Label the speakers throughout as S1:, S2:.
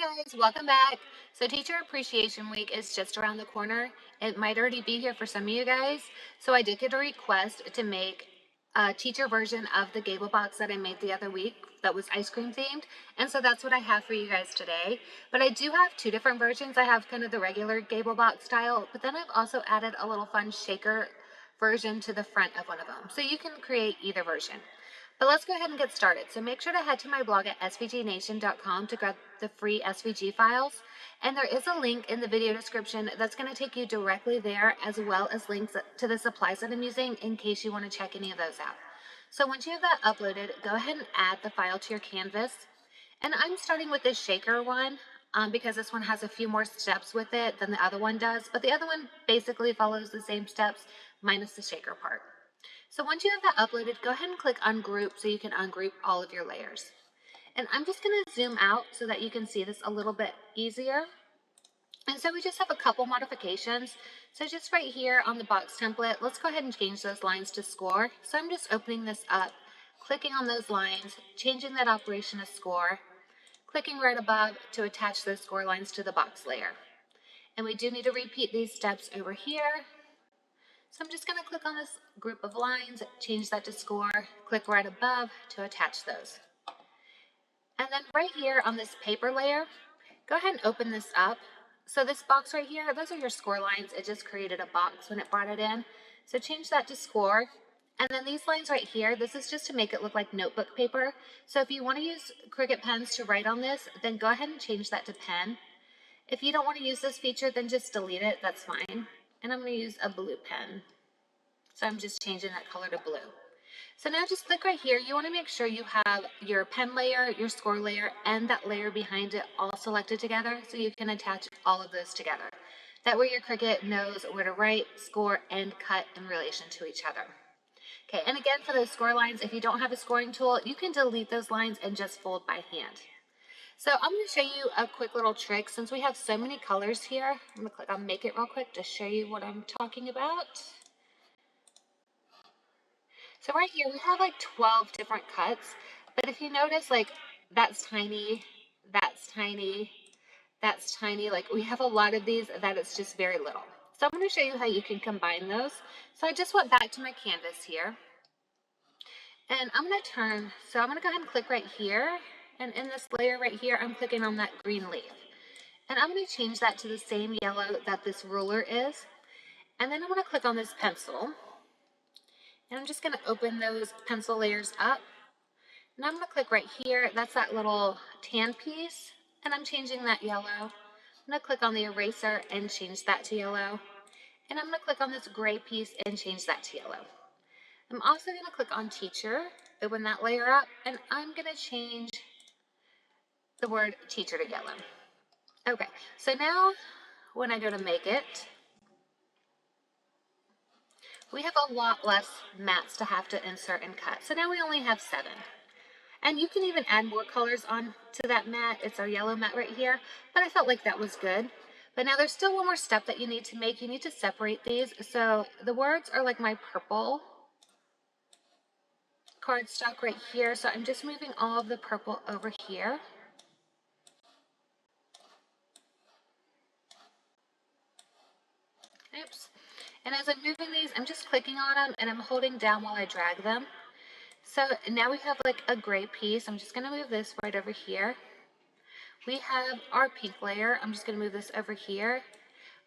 S1: guys, welcome back. So Teacher Appreciation Week is just around the corner. It might already be here for some of you guys. So I did get a request to make a teacher version of the gable box that I made the other week that was ice cream themed. And so that's what I have for you guys today. But I do have two different versions. I have kind of the regular gable box style, but then I've also added a little fun shaker version to the front of one of them. So you can create either version. But let's go ahead and get started. So make sure to head to my blog at svgnation.com to grab the free SVG files. And there is a link in the video description that's going to take you directly there, as well as links to the supplies that I'm using in case you want to check any of those out. So once you have that uploaded, go ahead and add the file to your canvas. And I'm starting with this shaker one because this one has a few more steps with it than the other one does. But the other one basically follows the same steps minus the shaker part. So once you have that uploaded, go ahead and click ungroup so you can ungroup all of your layers. And I'm just going to zoom out so that you can see this a little bit easier. And so we just have a couple modifications. So just right here on the box template, let's go ahead and change those lines to score. So I'm just opening this up, clicking on those lines, changing that operation to score, clicking right above to attach those score lines to the box layer. And we do need to repeat these steps over here. So I'm just going to click on this group of lines, change that to score, click right above to attach those. And then right here on this paper layer, go ahead and open this up. So this box right here, those are your score lines. It just created a box when it brought it in. So change that to score. And then these lines right here, this is just to make it look like notebook paper. So if you want to use Cricut pens to write on this, then go ahead and change that to pen. If you don't want to use this feature, then just delete it. That's fine. And I'm going to use a blue pen. So I'm just changing that color to blue. So now just click right here. You want to make sure you have your pen layer, your score layer, and that layer behind it all selected together so you can attach all of those together. That way your Cricut knows where to write, score, and cut in relation to each other. Okay, and again for those score lines, if you don't have a scoring tool, you can delete those lines and just fold by hand. So I'm going to show you a quick little trick. Since we have so many colors here, I'm going to click on Make It real quick to show you what I'm talking about. So right here, we have like 12 different cuts, but if you notice, like, that's tiny, that's tiny, that's tiny, like we have a lot of these that it's just very little. So I'm going to show you how you can combine those. So I just went back to my canvas here, and I'm going to turn, so I'm going to go ahead and click right here, and in this layer right here, I'm clicking on that green leaf. And I'm going to change that to the same yellow that this ruler is, and then I'm going to click on this pencil. And I'm just going to open those pencil layers up. And I'm going to click right here. That's that little tan piece. And I'm changing that yellow. I'm going to click on the eraser and change that to yellow. And I'm going to click on this gray piece and change that to yellow. I'm also going to click on teacher, open that layer up, and I'm going to change the word teacher to yellow. Okay, so now when I go to make it, we have a lot less mats to have to insert and cut. So now we only have 7. And you can even add more colors on to that mat. It's our yellow mat right here, but I felt like that was good. But now there's still one more step that you need to make. You need to separate these. So the words are like my purple cardstock right here. So I'm just moving all of the purple over here. Oops. And as I'm moving these, I'm just clicking on them and I'm holding down while I drag them. So now we have like a gray piece. I'm just going to move this right over here. We have our pink layer. I'm just going to move this over here.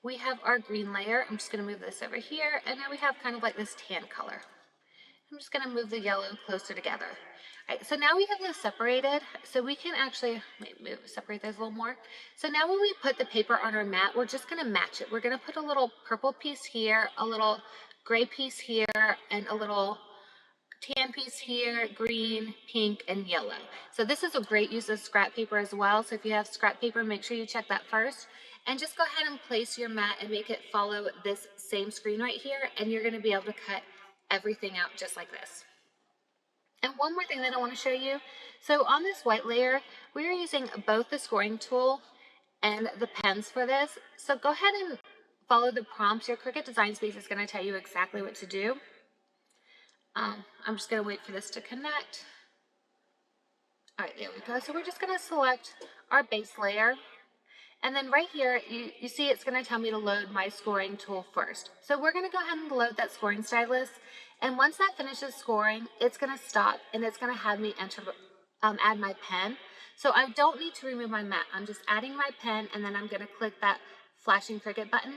S1: We have our green layer. I'm just going to move this over here. And now we have kind of like this tan color. I'm just going to move the yellow closer together. All right, so now we have this separated. So we can actually separate those a little more. So now when we put the paper on our mat, we're just going to match it. We're going to put a little purple piece here, a little gray piece here, and a little tan piece here, green, pink, and yellow. So this is a great use of scrap paper as well. So if you have scrap paper, make sure you check that first. And just go ahead and place your mat and make it follow this same screen right here. And you're going to be able to cut everything out just like this. And one more thing that I want to show you. So on this white layer, we are using both the scoring tool and the pens for this. So go ahead and follow the prompts. Your Cricut Design Space is going to tell you exactly what to do. I'm just going to wait for this to connect. All right, there we go. So we're just going to select our base layer. And then right here, you see it's going to tell me to load my scoring tool first. So we're going to go ahead and load that scoring stylus. And once that finishes scoring, it's going to stop and it's going to have me add my pen. So I don't need to remove my mat. I'm just adding my pen, and then I'm going to click that flashing Cricut button.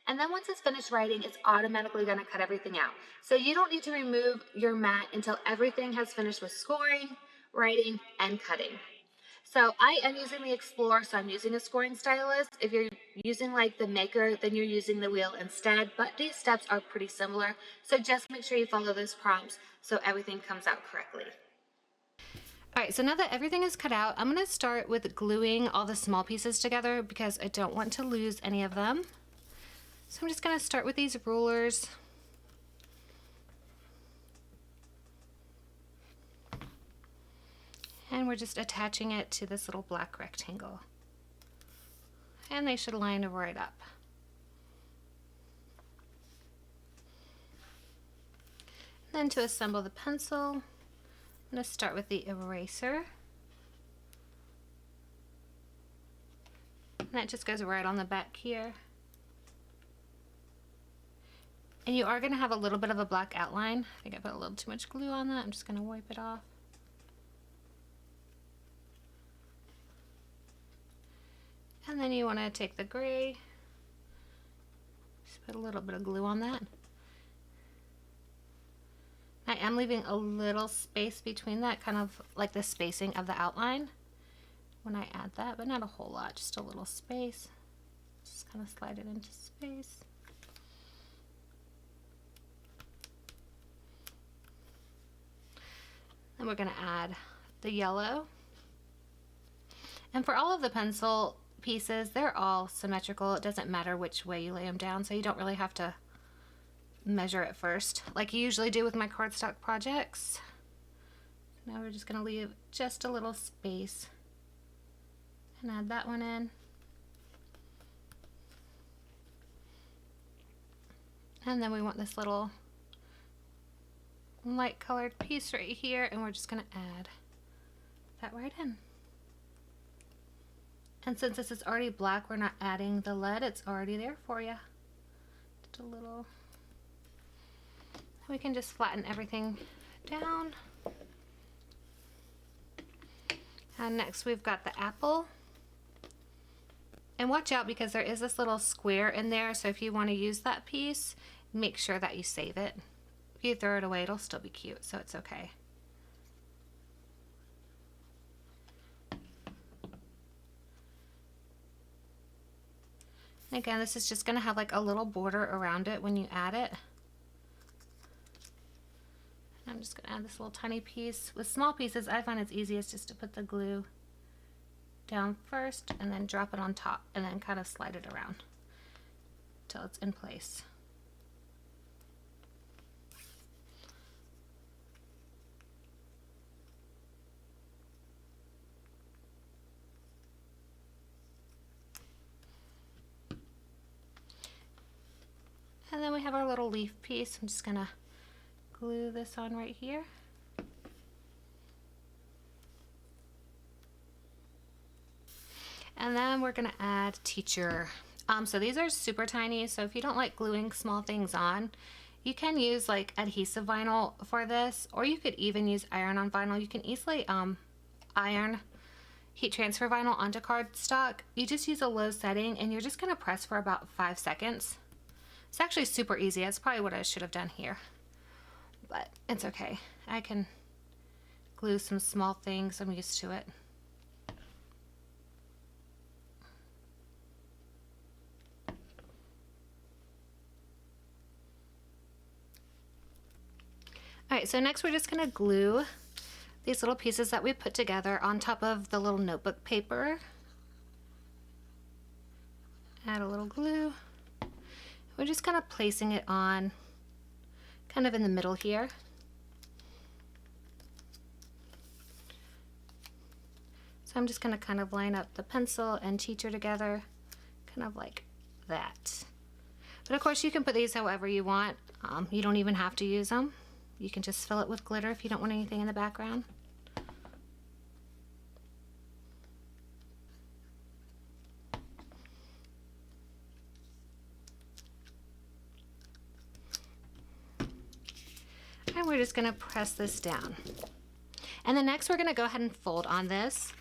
S1: And then once it's finished writing, it's automatically going to cut everything out. So you don't need to remove your mat until everything has finished with scoring, writing, and cutting. So I am using the Explorer, so I'm using a scoring stylus. If you're using like the Maker, then you're using the wheel instead, but these steps are pretty similar. So just make sure you follow those prompts so everything comes out correctly. All right, so now that everything is cut out, I'm gonna start with gluing all the small pieces together because I don't want to lose any of them. So I'm just gonna start with these rulers. And we're just attaching it to this little black rectangle. And they should line right up. And then to assemble the pencil, I'm going to start with the eraser. And that just goes right on the back here. And you are going to have a little bit of a black outline. I think I put a little too much glue on that. I'm just going to wipe it off. And then you want to take the gray, just put a little bit of glue on that. I am leaving a little space between that, kind of like the spacing of the outline when I add that, but not a whole lot, just a little space. Just kind of slide it into space. Then we're going to add the yellow. And for all of the pencil pieces, they're all symmetrical. It doesn't matter which way you lay them down, so you don't really have to measure it first like you usually do with my cardstock projects. Now we're just going to leave just a little space and add that one in. And then we want this little light colored piece right here, and we're just going to add that right in. And since this is already black, we're not adding the lead, it's already there for you. Just a little. We can just flatten everything down. And next we've got the apple. And watch out because there is this little square in there, so if you want to use that piece, make sure that you save it. If you throw it away, it'll still be cute, so it's okay. And again, this is just going to have like a little border around it when you add it. I'm just going to add this little tiny piece. With small pieces, I find it's easiest just to put the glue down first and then drop it on top and then kind of slide it around until it's in place. And then we have our little leaf piece. I'm just going to glue this on right here. And then we're going to add teacher. So these are super tiny, so if you don't like gluing small things on, you can use like adhesive vinyl for this, or you could even use iron-on vinyl. You can easily iron heat transfer vinyl onto cardstock. You just use a low setting and you're just going to press for about 5 seconds. It's actually super easy. That's probably what I should have done here, but it's okay. I can glue some small things. I'm used to it. Alright, so next we're just going to glue these little pieces that we put together on top of the little notebook paper. Add a little glue. We're just kind of placing it on kind of in the middle here. So I'm just going to kind of line up the pencil and teacher together, kind of like that. But of course you can put these however you want. You don't even have to use them. You can just fill it with glitter if you don't want anything in the background. we're just gonna press this down. And then next we're gonna go ahead and fold on this.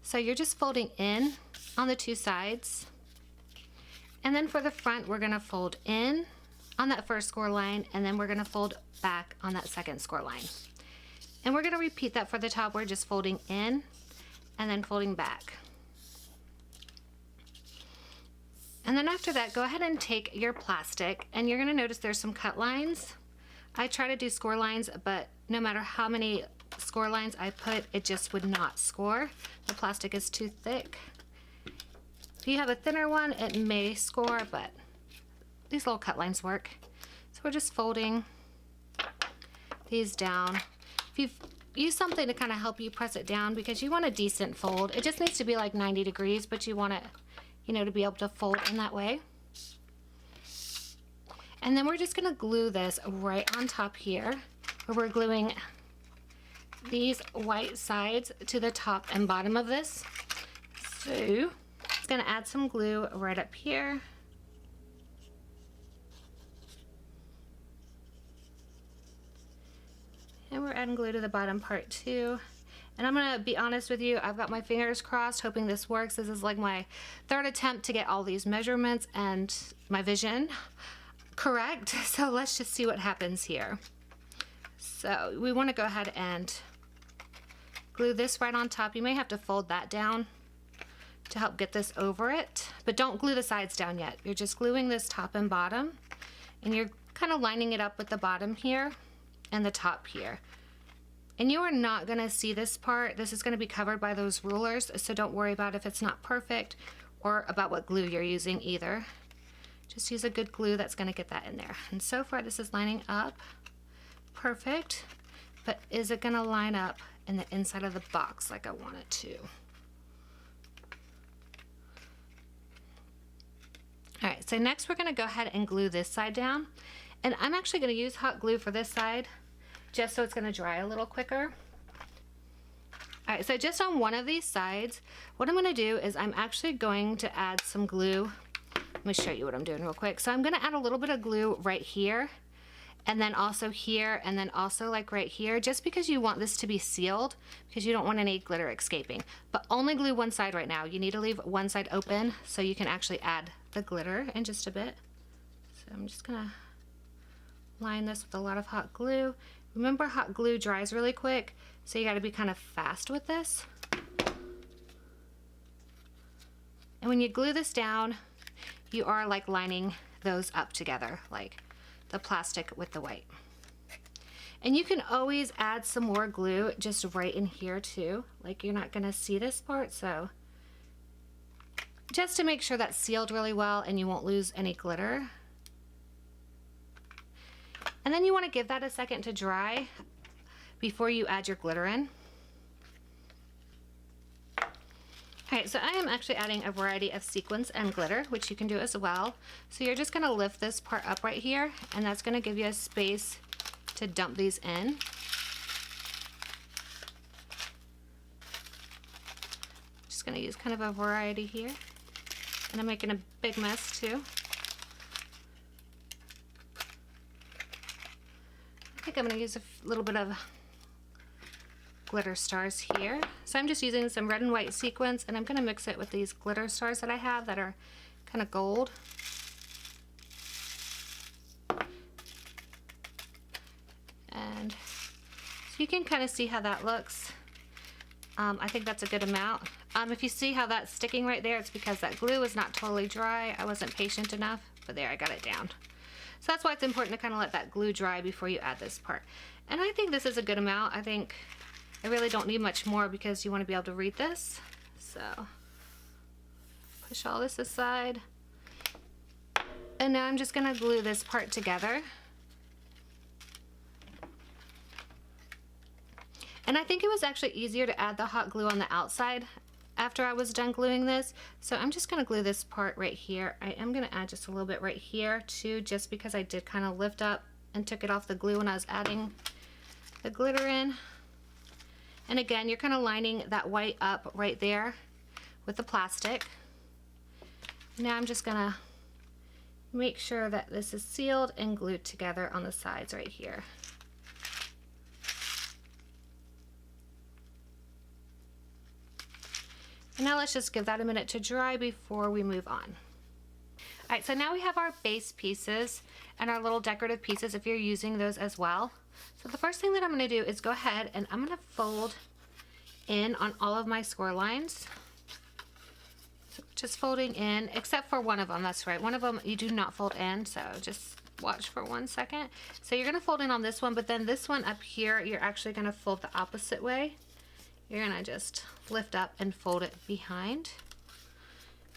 S1: So you're just folding in on the two sides. And then for the front, we're gonna fold in on that first score line, and then we're gonna fold back on that second score line. And we're gonna repeat that for the top. We're just folding in and then folding back. And then after that, go ahead and take your plastic, and you're gonna notice there's some cut lines. I try to do score lines, but no matter how many score lines I put, it just would not score. The plastic is too thick. If you have a thinner one, it may score, but these little cut lines work. So we're just folding these down. If you use something to kind of help you press it down, because you want a decent fold. It just needs to be like 90 degrees, but you want it, you know, to be able to fold in that way. And then we're just gonna glue this right on top here, where we're gluing these white sides to the top and bottom of this. So it's gonna add some glue right up here. And we're adding glue to the bottom part too. And I'm gonna be honest with you, I've got my fingers crossed hoping this works. This is like my third attempt to get all these measurements and my vision correct. So let's just see what happens here. So we wanna go ahead and glue this right on top. You may have to fold that down to help get this over it, but don't glue the sides down yet. You're just gluing this top and bottom, and you're kind of lining it up with the bottom here and the top here. And you are not gonna see this part. This is gonna be covered by those rulers, so don't worry about if it's not perfect or about what glue you're using either. Just use a good glue that's gonna get that in there. And so far this is lining up perfect, but is it gonna line up in the inside of the box like I want it to? All right, so next we're gonna go ahead and glue this side down. And I'm actually gonna use hot glue for this side, just so it's gonna dry a little quicker. All right, so just on one of these sides, what I'm gonna do is I'm actually going to add some glue. Let me show you what I'm doing real quick. So I'm gonna add a little bit of glue right here, and then also here, and then also like right here, just because you want this to be sealed, because you don't want any glitter escaping. But only glue one side right now. You need to leave one side open so you can actually add the glitter in just a bit. So I'm just gonna line this with a lot of hot glue. Remember, hot glue dries really quick, so you gotta be kind of fast with this. And when you glue this down, you are like lining those up together, like the plastic with the white. And you can always add some more glue just right in here too. Like, you're not gonna see this part, so just to make sure that's sealed really well and you won't lose any glitter. And then you wanna give that a second to dry before you add your glitter in. All right, so I am actually adding a variety of sequins and glitter, which you can do as well. So you're just gonna lift this part up right here, and that's gonna give you a space to dump these in. Just gonna use kind of a variety here. And I'm making a big mess too. I think I'm gonna use a little bit of glitter stars here. So I'm just using some red and white sequins, and I'm gonna mix it with these glitter stars that I have that are kind of gold. And so you can kind of see how that looks. I think that's a good amount. If you see how that's sticking right there, it's because that glue is not totally dry. I wasn't patient enough, but there, I got it down. So that's why it's important to kind of let that glue dry before you add this part. And I think this is a good amount. I really don't need much more because you want to be able to read this. So push all this aside. And now I'm just going to glue this part together. And I think it was actually easier to add the hot glue on the outside after I was done gluing this. So I'm just going to glue this part right here. I am going to add just a little bit right here too, just because I did kind of lift up and took it off the glue when I was adding the glitter in. And again, you're kind of lining that white up right there with the plastic. Now I'm just gonna make sure that this is sealed and glued together on the sides right here. And now let's just give that a minute to dry before we move on. All right, so now we have our base pieces and our little decorative pieces if you're using those as well. So the first thing that I'm gonna do is go ahead and I'm gonna fold in on all of my score lines. So just folding in, except for one of them, that's right. One of them you do not fold in, so just watch for 1 second. So you're gonna fold in on this one, but then this one up here, you're actually gonna fold the opposite way. You're gonna just lift up and fold it behind.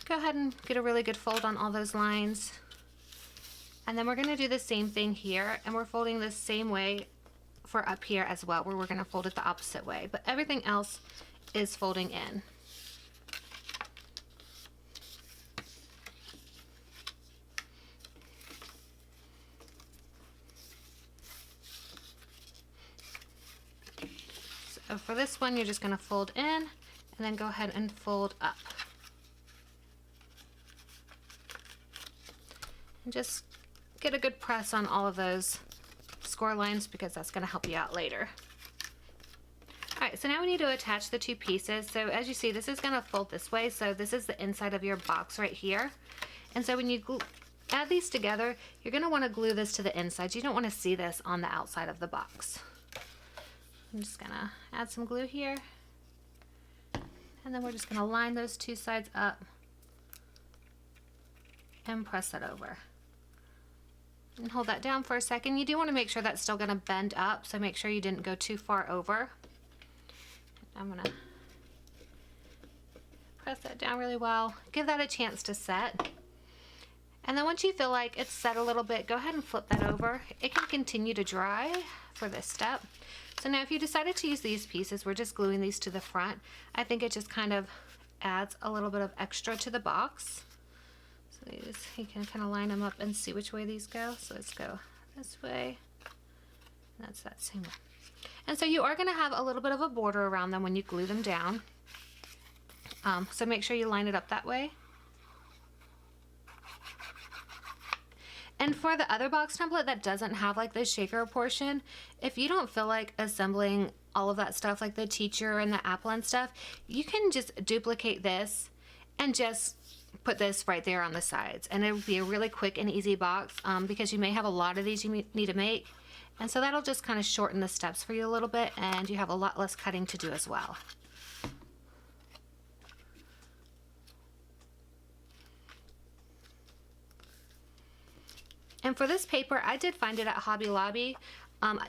S1: Go ahead and get a really good fold on all those lines. And then we're gonna do the same thing here, and we're folding the same way for up here as well, where we're gonna fold it the opposite way, but everything else is folding in. So for this one, you're just gonna fold in and then go ahead and fold up. And just get a good press on all of those score lines because that's gonna help you out later. All right, so now we need to attach the two pieces. So as you see, this is gonna fold this way. So this is the inside of your box right here. And so when you add these together, you're gonna wanna glue this to the inside. You don't wanna see this on the outside of the box. I'm just gonna add some glue here. And then we're just gonna line those two sides up and press that over. And hold that down for a second. You do wanna make sure that's still gonna bend up, so make sure you didn't go too far over. I'm gonna press that down really well. Give that a chance to set. And then once you feel like it's set a little bit, go ahead and flip that over. It can continue to dry for this step. So now if you decided to use these pieces, we're just gluing these to the front. I think it just kind of adds a little bit of extra to the box. So you can kind of line them up and see which way these go. So let's go this way. That's that same way. And so you are going to have a little bit of a border around them when you glue them down. So make sure you line it up that way. And for the other box template that doesn't have like the shaker portion, if you don't feel like assembling all of that stuff like the teacher and the apple and stuff, you can just duplicate this and just put this right there on the sides. And it will be a really quick and easy box because you may have a lot of these you need to make. And so that'll just kind of shorten the steps for you a little bit, and you have a lot less cutting to do as well. And for this paper, I did find it at Hobby Lobby.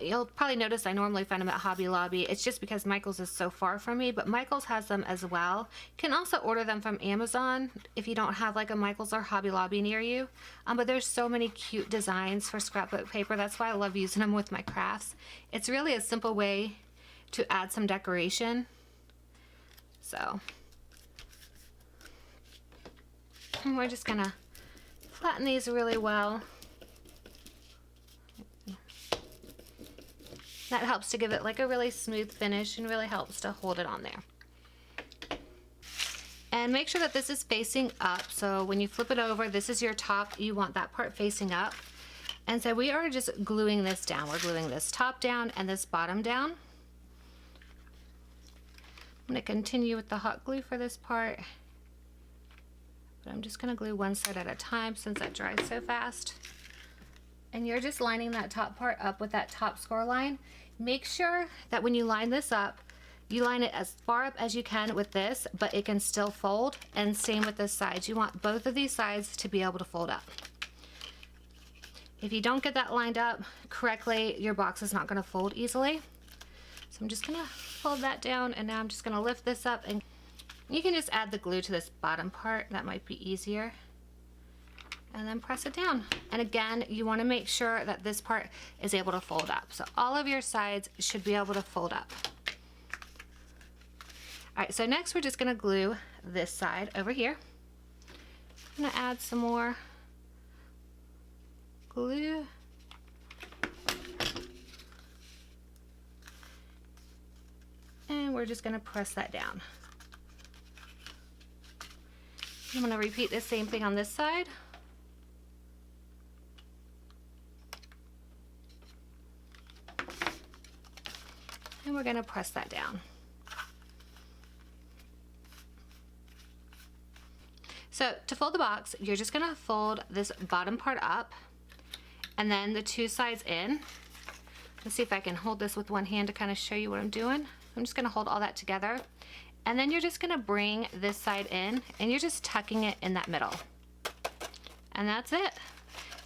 S1: You'll probably notice I normally find them at Hobby Lobby. It's just because Michael's is so far from me, but Michael's has them as well. You can also order them from Amazon if you don't have like a Michael's or Hobby Lobby near you. But there's so many cute designs for scrapbook paper. That's why I love using them with my crafts. It's really a simple way to add some decoration. So, and we're just gonna flatten these really well. That helps to give it like a really smooth finish and really helps to hold it on there. And make sure that this is facing up. So when you flip it over, this is your top. You want that part facing up. And so we are just gluing this down. We're gluing this top down and this bottom down. I'm going to continue with the hot glue for this part. But I'm just going to glue one side at a time since that dries so fast. And you're just lining that top part up with that top score line. Make sure that when you line this up, you line it as far up as you can with this, but it can still fold, and same with this side. You want both of these sides to be able to fold up. If you don't get that lined up correctly, your box is not going to fold easily. So I'm just going to fold that down, and now I'm just going to lift this up, and you can just add the glue to this bottom part. That might be easier. And then press it down. And again, you want to make sure that this part is able to fold up. So all of your sides should be able to fold up. All right, so next we're just going to glue this side over here. I'm going to add some more glue. And we're just going to press that down. I'm going to repeat the same thing on this side. And we're going to press that down. So to fold the box, you're just gonna fold this bottom part up and then the two sides in. Let's see if I can hold this with one hand to kind of show you what I'm doing. I'm just gonna hold all that together. And then you're just gonna bring this side in and you're just tucking it in that middle. And that's it.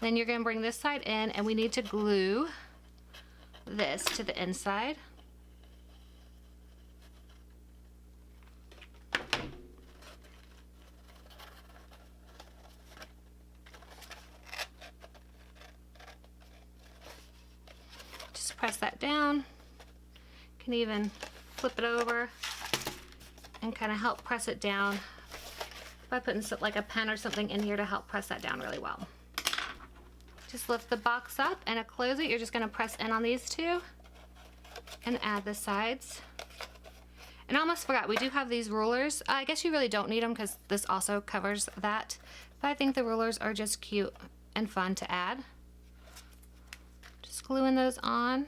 S1: Then you're gonna bring this side in and we need to glue this to the inside. Just press that down. You can even flip it over and kind of help press it down by putting like a pen or something in here to help press that down really well. Just lift the box up and to close it, you're just gonna press in on these two and add the sides. And I almost forgot, we do have these rulers. I guess you really don't need them because this also covers that. But I think the rulers are just cute and fun to add. Just gluing those on.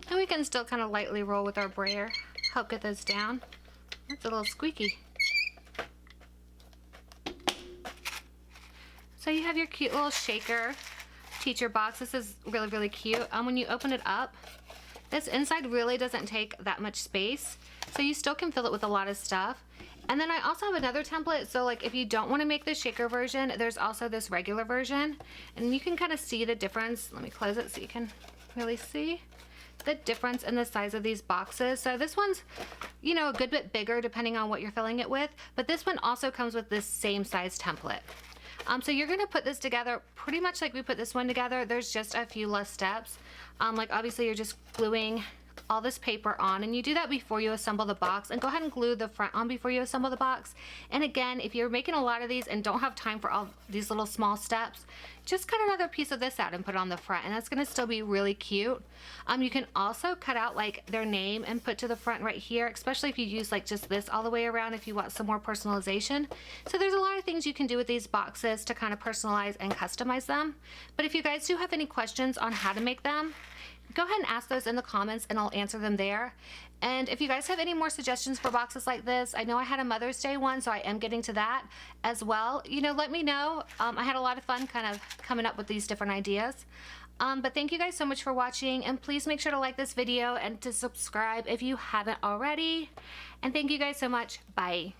S1: And we can still kind of lightly roll with our brayer, help get those down. That's a little squeaky. So you have your cute little shaker teacher box. This is really, really cute. When you open it up, this inside really doesn't take that much space, so you still can fill it with a lot of stuff. And then I also have another template, so like if you don't want to make the shaker version, there's also this regular version, and you can kind of see the difference. Let me close it so you can really see the difference in the size of these boxes. So this one's, you know, a good bit bigger depending on what you're filling it with, but this one also comes with this same size template. So you're gonna put this together pretty much like we put this one together. There's just a few less steps. Like obviously you're just gluing all this paper on, and you do that before you assemble the box, and go ahead and glue the front on before you assemble the box. And again, if you're making a lot of these and don't have time for all these little small steps, just cut another piece of this out and put it on the front, and that's gonna still be really cute. You can also cut out like their name and put to the front right here, especially if you use like just this all the way around if you want some more personalization. So there's a lot of things you can do with these boxes to kind of personalize and customize them. But if you guys do have any questions on how to make them, go ahead and ask those in the comments and I'll answer them there. And if you guys have any more suggestions for boxes like this, I know I had a Mother's Day one, so I am getting to that as well. You know, let me know. I had a lot of fun kind of coming up with these different ideas. But thank you guys so much for watching, and please make sure to like this video and to subscribe if you haven't already. And thank you guys so much. Bye.